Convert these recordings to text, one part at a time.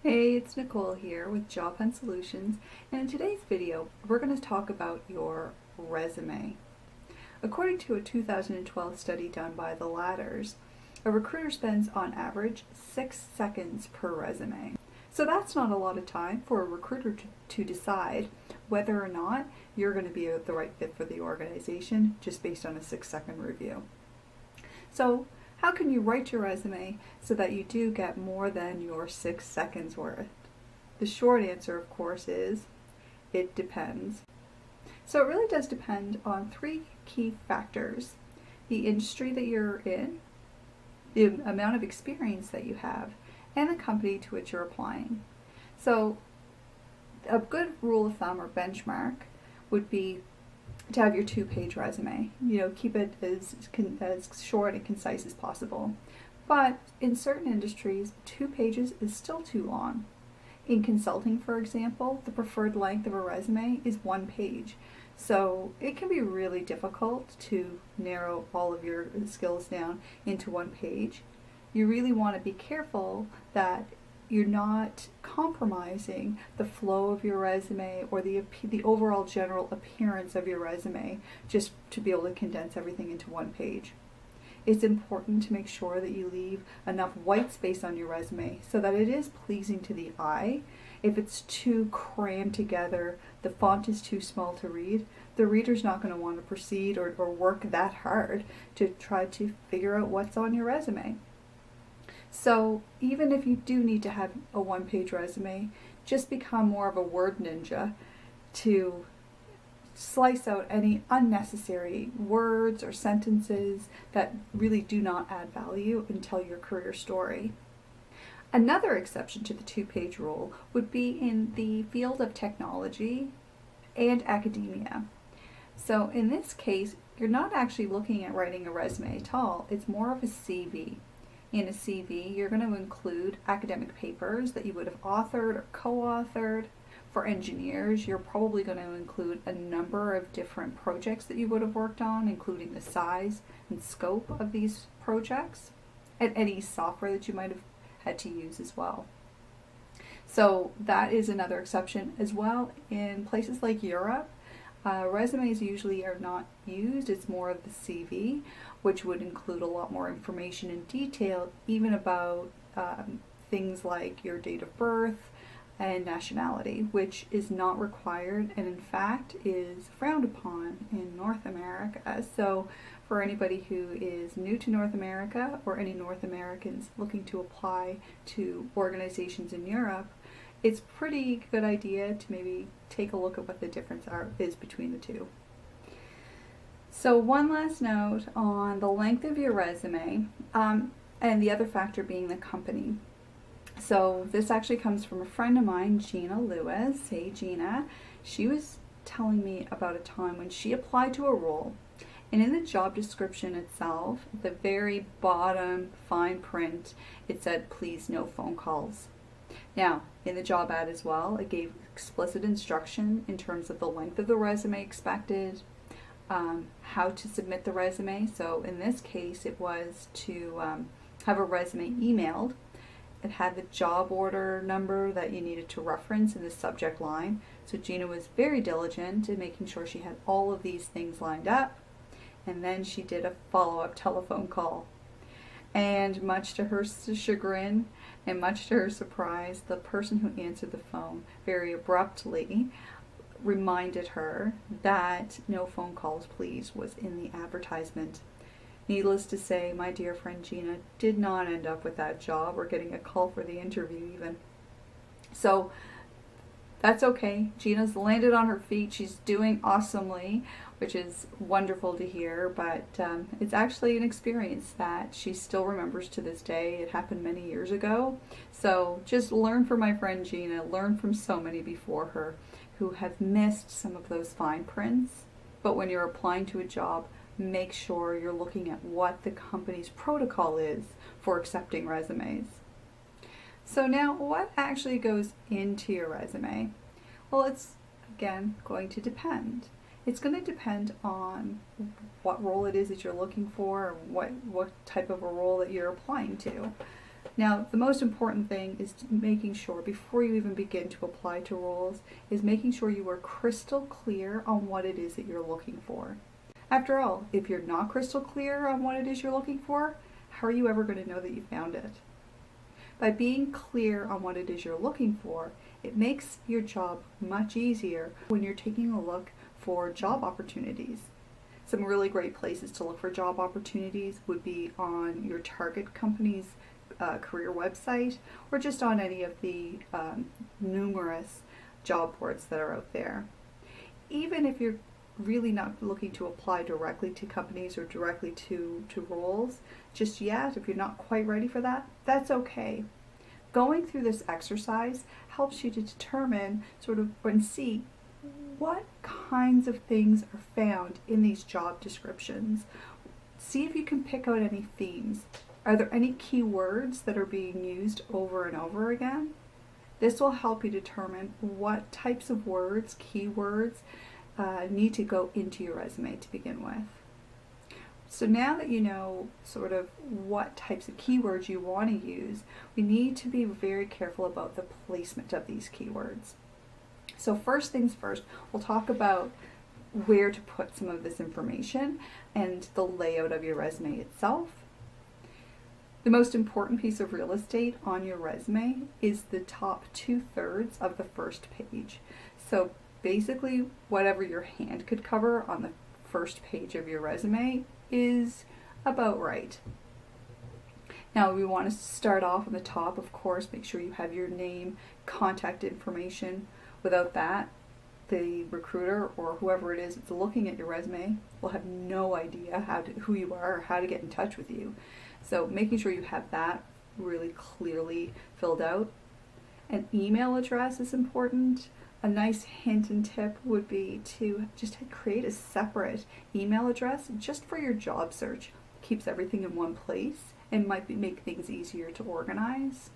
Hey, it's Nicole here with Job Hunt Solutions, and in today's video, we're going to talk about your resume. According to a 2012 study done by the Ladders, a recruiter spends on average 6 seconds per resume. So that's not a lot of time for a recruiter to decide whether or not you're going to be the right fit for the organization just based on a 6-second review. So how can you write your resume so that you do get more than your 6 seconds worth? The short answer, of course, is it depends. So it really does depend on 3 key factors: the industry that you're in, the amount of experience that you have, and the company to which you're applying. So a good rule of thumb or benchmark would be to have your 2-page resume. Keep it as short and concise as possible. But in certain industries, 2 pages is still too long. In consulting, for example, the preferred length of a resume is 1 page. So it can be really difficult to narrow all of your skills down into 1 page. You really want to be careful that you're not compromising the flow of your resume or the overall general appearance of your resume just to be able to condense everything into 1 page. It's important to make sure that you leave enough white space on your resume so that it is pleasing to the eye. If it's too crammed together, the font is too small to read, the reader's not going to want to proceed or work that hard to try to figure out what's on your resume. So even if you do need to have a 1-page resume, just become more of a word ninja to slice out any unnecessary words or sentences that really do not add value and tell your career story. Another exception to the 2-page rule would be in the field of technology and academia. So in this case, you're not actually looking at writing a resume at all. It's more of a CV. In a CV, you're going to include academic papers that you would have authored or co-authored. For engineers, you're probably going to include a number of different projects that you would have worked on, including the size and scope of these projects, and any software that you might have had to use as well. So that is another exception as well. In places like Europe, resumes usually are not used. It's more of the CV, which would include a lot more information in detail, even about things like your date of birth and nationality, which is not required and in fact is frowned upon in North America. So for anybody who is new to North America or any North Americans looking to apply to organizations in Europe, it's a pretty good idea to maybe take a look at what the difference is between the two. So one last note on the length of your resume, and the other factor being the company. So this actually comes from a friend of mine, Gina Lewis. Hey Gina. She was telling me about a time when she applied to a role, and in the job description itself, at the very bottom fine print, it said, "Please no phone calls." Now, in the job ad as well, it gave explicit instruction in terms of the length of the resume expected, how to submit the resume. So in this case, it was to have a resume emailed. It had the job order number that you needed to reference in the subject line. So Gina was very diligent in making sure she had all of these things lined up. And then she did a follow-up telephone call. And much to her chagrin and much to her surprise, the person who answered the phone very abruptly reminded her that "no phone calls please" was in the advertisement. Needless to say, my dear friend Gina did not end up with that job or getting a call for the interview even. So that's okay. Gina's landed on her feet. She's doing awesomely, which is wonderful to hear, but it's actually an experience that she still remembers to this day. It happened many years ago. So just learn from my friend Gina, learn from so many before her who have missed some of those fine prints. But when you're applying to a job, make sure you're looking at what the company's protocol is for accepting resumes. So now, what actually goes into your resume? Well, it's, again, going to depend. It's going to depend on what role it is that you're looking for, or what type of a role that you're applying to. Now, the most important thing is making sure, before you even begin to apply to roles, is making sure you are crystal clear on what it is that you're looking for. After all, if you're not crystal clear on what it is you're looking for, how are you ever going to know that you found it? By being clear on what it is you're looking for, it makes your job much easier when you're taking a look for job opportunities. Some really great places to look for job opportunities would be on your target company's career website, or just on any of the numerous job boards that are out there. Even if you're really not looking to apply directly to companies or directly to roles just yet, if you're not quite ready for that, that's okay. Going through this exercise helps you to determine and see what kinds of things are found in these job descriptions. See if you can pick out any themes. Are there any keywords that are being used over and over again? This will help you determine what types of words, keywords, need to go into your resume to begin with. So now that you know what types of keywords you want to use, we need to be very careful about the placement of these keywords. So first things first, we'll talk about where to put some of this information and the layout of your resume itself. The most important piece of real estate on your resume is the top 2/3 of the first page. So basically, whatever your hand could cover on the first page of your resume is about right. Now, we want to start off on the top, of course. Make sure you have your name, contact information. Without that, the recruiter or whoever it is that's looking at your resume will have no idea who you are or how to get in touch with you. So making sure you have that really clearly filled out. An email address is important. A nice hint and tip would be to just create a separate email address just for your job search. Keeps everything in one place and might make things easier to organize.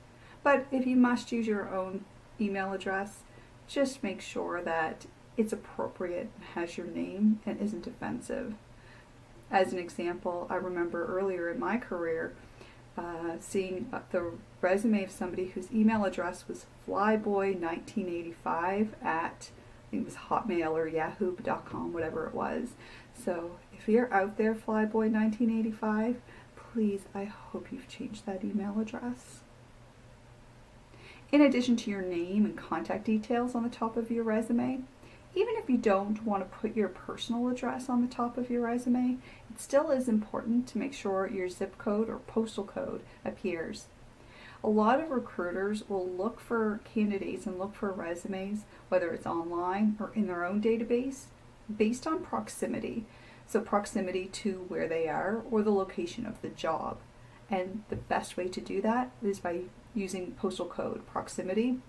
But if you must use your own email address, just make sure that it's appropriate, has your name, and isn't offensive. As an example, I remember earlier in my career seeing the resume of somebody whose email address was flyboy1985 at, I think it was Hotmail or Yahoo.com, whatever it was. So if you're out there, flyboy1985, please, I hope you've changed that email address. In addition to your name and contact details on the top of your resume, even if you don't want to put your personal address on the top of your resume, it still is important to make sure your zip code or postal code appears. A lot of recruiters will look for candidates and look for resumes, whether it's online or in their own database, based on proximity. So proximity to where they are or the location of the job. And the best way to do that is by using postal code proximity.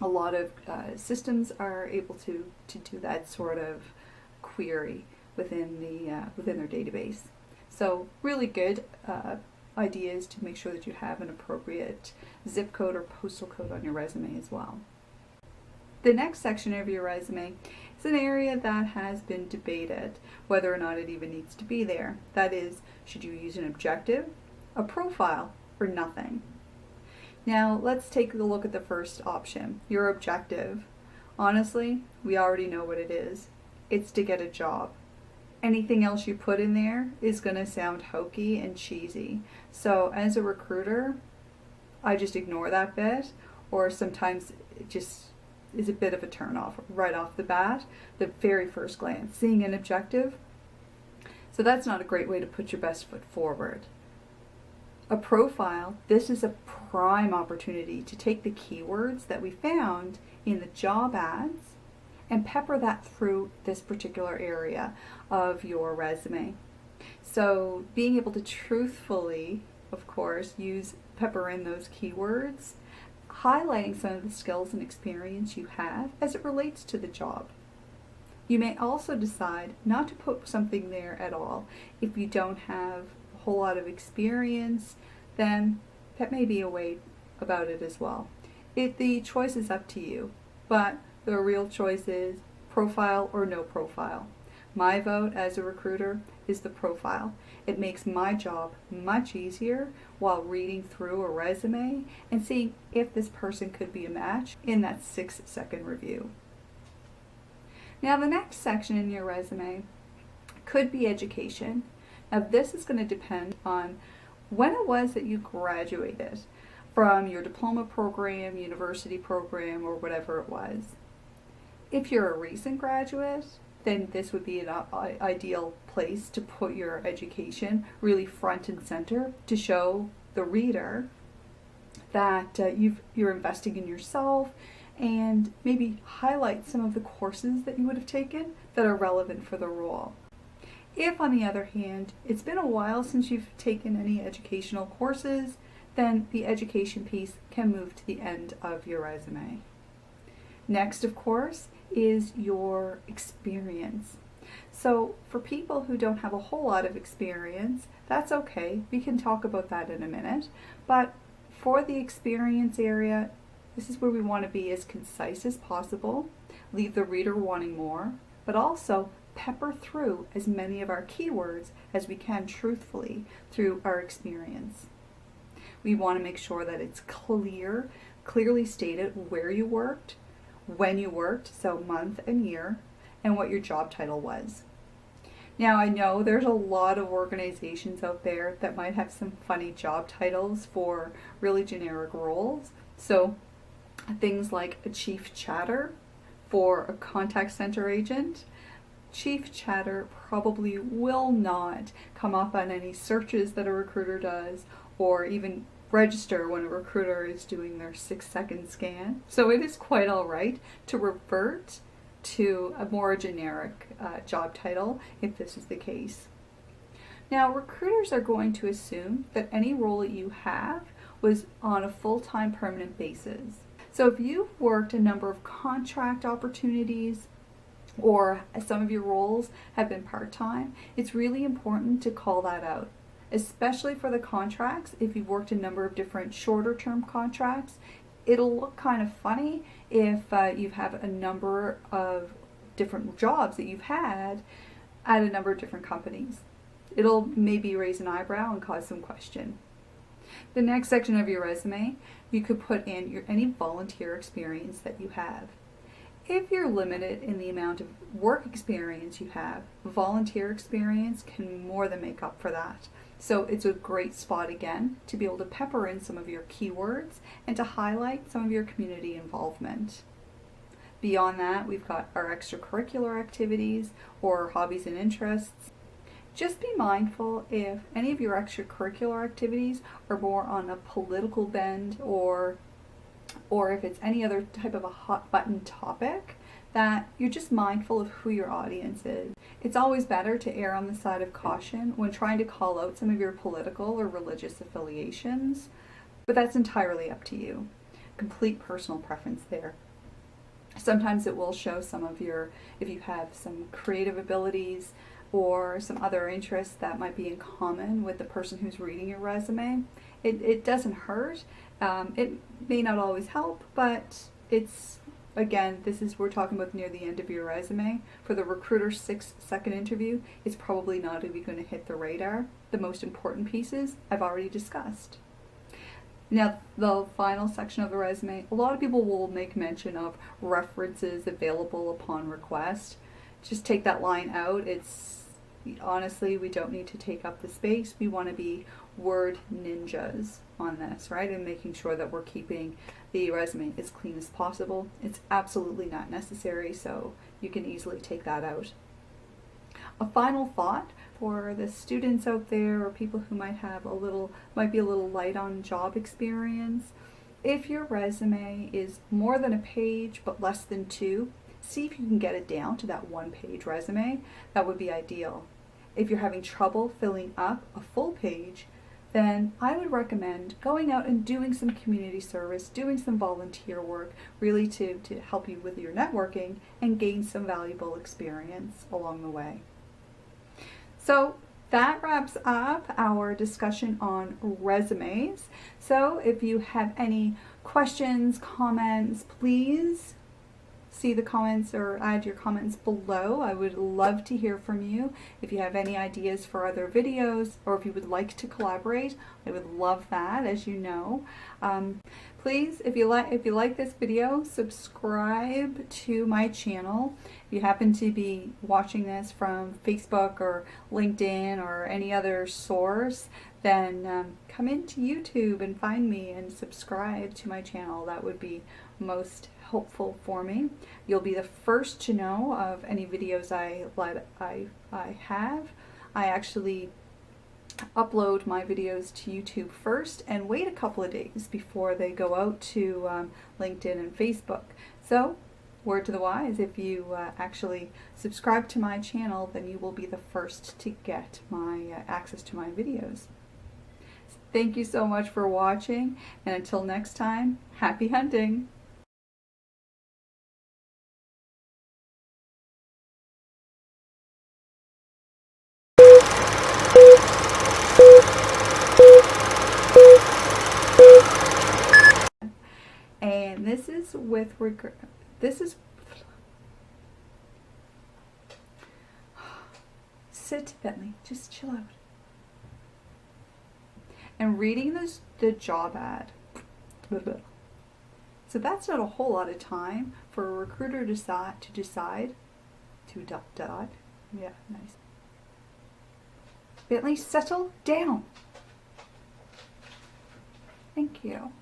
A lot of systems are able to do that sort of query within their database. So really good ideas to make sure that you have an appropriate zip code or postal code on your resume as well. The next section of your resume is an area that has been debated, whether or not it even needs to be there. That is, should you use an objective, a profile, or nothing? Now, let's take a look at the first option, your objective. Honestly, we already know what it is. It's to get a job. Anything else you put in there is going to sound hokey and cheesy. So as a recruiter, I just ignore that bit, or sometimes it just is a bit of a turnoff right off the bat, the very first glance, seeing an objective. So that's not a great way to put your best foot forward. A profile, this is a prime opportunity to take the keywords that we found in the job ads and pepper that through this particular area of your resume. So being able to truthfully, of course, pepper in those keywords, highlighting some of the skills and experience you have as it relates to the job. You may also decide not to put something there at all if you don't have a whole lot of experience, then that may be a way about it as well. The choice is up to you, but the real choice is profile or no profile. My vote as a recruiter is the profile. It makes my job much easier while reading through a resume and seeing if this person could be a match in that 6-second review. Now the next section in your resume could be education. Now this is going to depend on when it was that you graduated from your diploma program, university program, or whatever it was. If you're a recent graduate, then this would be an ideal place to put your education really front and center to show the reader that you're investing in yourself, and maybe highlight some of the courses that you would have taken that are relevant for the role. If, on the other hand, it's been a while since you've taken any educational courses, then the education piece can move to the end of your resume. Next, of course, is your experience. So for people who don't have a whole lot of experience, that's okay. We can talk about that in a minute. But for the experience area, this is where we want to be as concise as possible, leave the reader wanting more, but also pepper through as many of our keywords as we can truthfully through our experience. We want to make sure that it's clearly stated where you worked, when you worked, so month and year, and what your job title was. Now I know there's a lot of organizations out there that might have some funny job titles for really generic roles. So things like a chief chatter for a contact center agent. Chief chatter probably will not come up on any searches that a recruiter does, or even register when a recruiter is doing their 6-second scan. So it is quite all right to revert to a more generic job title if this is the case. Now, recruiters are going to assume that any role that you have was on a full-time permanent basis. So if you've worked a number of contract opportunities, or some of your roles have been part-time, it's really important to call that out, especially for the contracts. If you've worked a number of different shorter-term contracts, it'll look kind of funny if you have a number of different jobs that you've had at a number of different companies. It'll maybe raise an eyebrow and cause some question. The next section of your resume, you could put in any volunteer experience that you have. If you're limited in the amount of work experience you have, volunteer experience can more than make up for that. So it's a great spot again to be able to pepper in some of your keywords and to highlight some of your community involvement. Beyond that, we've got our extracurricular activities or hobbies and interests. Just be mindful if any of your extracurricular activities are more on a political bend, or if it's any other type of a hot button topic, that you're just mindful of who your audience is. It's always better to err on the side of caution when trying to call out some of your political or religious affiliations, but that's entirely up to you. Complete personal preference there. Sometimes it will show some of if you have some creative abilities or some other interests that might be in common with the person who's reading your resume. It doesn't hurt. It may not always help, but it's, again, we're talking about near the end of your resume. For the recruiter's 6-second interview, it's probably not going to hit the radar. The most important pieces I've already discussed. Now, the final section of the resume, a lot of people will make mention of references available upon request. Just take that line out. Honestly, we don't need to take up the space. We want to be word ninjas on this, right? And making sure that we're keeping the resume as clean as possible. It's absolutely not necessary, so you can easily take that out. A final thought for the students out there, or people who might be a little light on job experience. If your resume is more than a page but less than 2, see if you can get it down to that 1-page resume. That would be ideal. If you're having trouble filling up a full page, then I would recommend going out and doing some community service, doing some volunteer work, really to help you with your networking and gain some valuable experience along the way. So that wraps up our discussion on resumes. So if you have any questions, comments, please see the comments or add your comments below. I would love to hear from you. If you have any ideas for other videos, or if you would like to collaborate, I would love that, as you know. Please, if you like this video, subscribe to my channel. If you happen to be watching this from Facebook or LinkedIn or any other source, then come into YouTube and find me and subscribe to my channel. That would be most helpful for me. You'll be the first to know of any videos I have. I actually upload my videos to YouTube first and wait a couple of days before they go out to LinkedIn and Facebook. So, word to the wise, if you actually subscribe to my channel, then you will be the first to get my access to my videos. Thank you so much for watching, and until next time, happy hunting! And this is with regret. This is. Sit, Bentley. Just chill out. And reading the job ad. So that's not a whole lot of time for a recruiter to decide. Yeah, nice. Bentley, settle down. Thank you.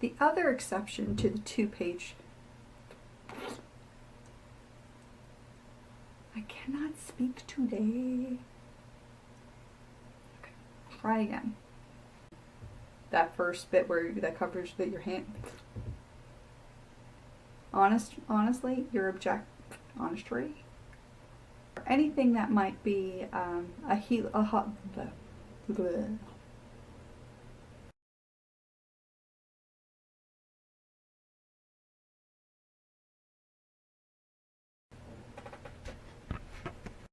The other exception to the 2-page. I cannot speak today. Okay, try again. That first bit that covers that your hand. Honestly, your honestly, or anything that might be a hot.